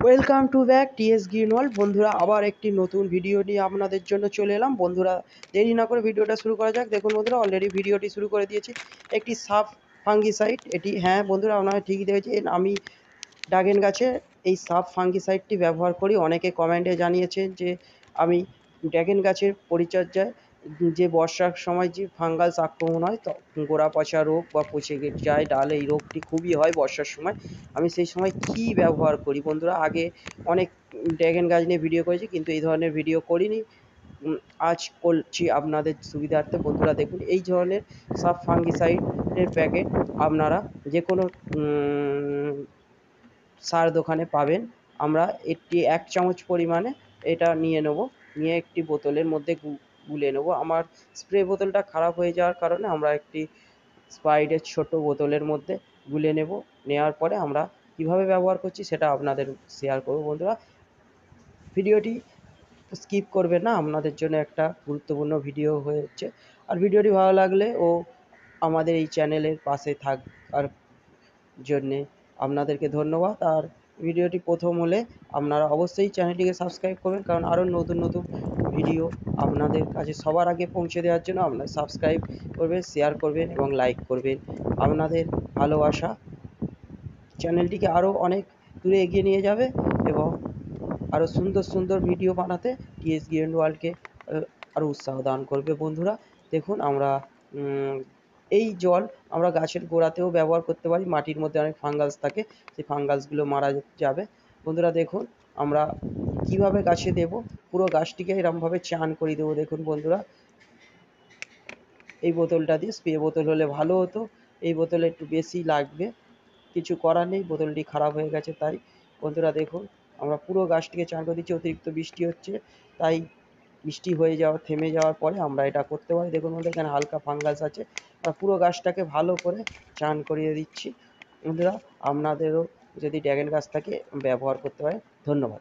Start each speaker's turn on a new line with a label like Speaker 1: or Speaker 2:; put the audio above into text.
Speaker 1: Welcome to back TS green world. বন্ধুরা, আবার একটি নতুন ভিডিও নিয়ে আপনাদের জন্য চলে এলাম। বন্ধুরা, দেরি না করে ভিডিওটা শুরু করা যাক। দেখুন বন্ধুরা, অলরেডি ভিডিওটি শুরু করে দিয়েছি। একটি সাব ফাঙ্গিসাইড, এটি হ্যাঁ বন্ধুরা, আপনারা ঠিকই দেখেছেন। আমি ড্রাগন গাছে এই সাব ফাঙ্গিসাইডটি ব্যবহার করি। অনেকে কমেন্টে জানিয়েছেন যে আমি ড্রাগন গাছের পরিচর্যায় যে বর্ষার সময় যে ফাঙ্গাস আক্রমণ হয়, তো গোড়া পচা রোগ বা পচে যায় ডাল, এই রোগটি খুবই হয় বর্ষার সময়। আমি সেই সময় কী ব্যবহার করি বন্ধুরা, আগে অনেক ড্রাগন গাছ নিয়ে ভিডিও করেছি, কিন্তু এই ধরনের ভিডিও করিনি। আজ করছি আপনাদের সুবিধার্থে। বন্ধুরা দেখুন, এই ধরনের সাব ফাঙ্গিসাইডের প্যাকেট আপনারা যে কোনো সার দোকানে পাবেন। আমরা একটি 1 চামচ পরিমাণে এটা নিয়ে নেব, নিয়ে একটি বোতলের মধ্যে গুলে নেব। আমার স্প্রে বোতলটা খারাপ হয়ে যাওয়ার কারণে আমরা একটি স্প্রাইটের ছোট বোতলের মধ্যে গুলে নেব। নেওয়ার পরে আমরা কীভাবে ব্যবহার করছি সেটা আপনাদের শেয়ার করব। বন্ধুরা, ভিডিওটি স্কিপ করবেন না, আপনাদের জন্য একটা গুরুত্বপূর্ণ ভিডিও হচ্ছে। আর ভিডিওটি ভালো লাগলে ও আমাদের এই চ্যানেলের পাশে থাকার জন্যে আপনাদেরকে ধন্যবাদ। আর ভিডিওটি প্রথম হলে আপনারা অবশ্যই চ্যানেলটিকে সাবস্ক্রাইব করবেন, কারণ আরও নতুন নতুন ভিডিও আপনাদের কাছে সবার আগে পৌঁছে দেওয়ার জন্য আপনারা সাবস্ক্রাইব করবেন, শেয়ার করবেন এবং লাইক করবেন। আপনাদের ভালোবাসা চ্যানেলটিকে আরও অনেক দূরে এগিয়ে নিয়ে যাবে এবং আরও সুন্দর সুন্দর ভিডিও বানাতে টিএস গ্রিন ওয়ার্ল্ডকে আরও উৎসাহ দান করবে। বন্ধুরা দেখুন, আমরা এই জল আমরা গাছের গোড়াতেও ব্যবহার করতে পারি। মাটির মধ্যে অনেক ফাঙ্গাস থাকে, সেই ফাঙ্গাসগুলো মারা যাবে। বন্ধুরা দেখুন, আমরা কিভাবে গাছে দেব, পুরো গাছটিকে এরমভাবে চান করিয়ে দেবো। দেখুন বন্ধুরা, এই বোতলটা দিয়ে, স্প্রে বোতল হলে ভালো হতো, এই বোতলে একটু বেশি লাগবে, কিছু করার নেই, বোতলটি খারাপ হয়ে গেছে তাই। বন্ধুরা দেখুন, আমরা পুরো গাছটিকে চান করে দিচ্ছি। অতিরিক্ত বৃষ্টি হচ্ছে, তাই বৃষ্টি হয়ে যাওয়া থেমে যাওয়ার পরে আমরা এটা করতে পারি। দেখুন বন্ধুরা, এখানে হালকা ফাঙ্গাস আছে, আর পুরো গাছটাকে ভালো করে চান করিয়ে দিচ্ছি। বন্ধুরা, আপনাদেরও যদি ড্রাগন গাছ থাকে ব্যবহার করতে পারেন। ধন্যবাদ।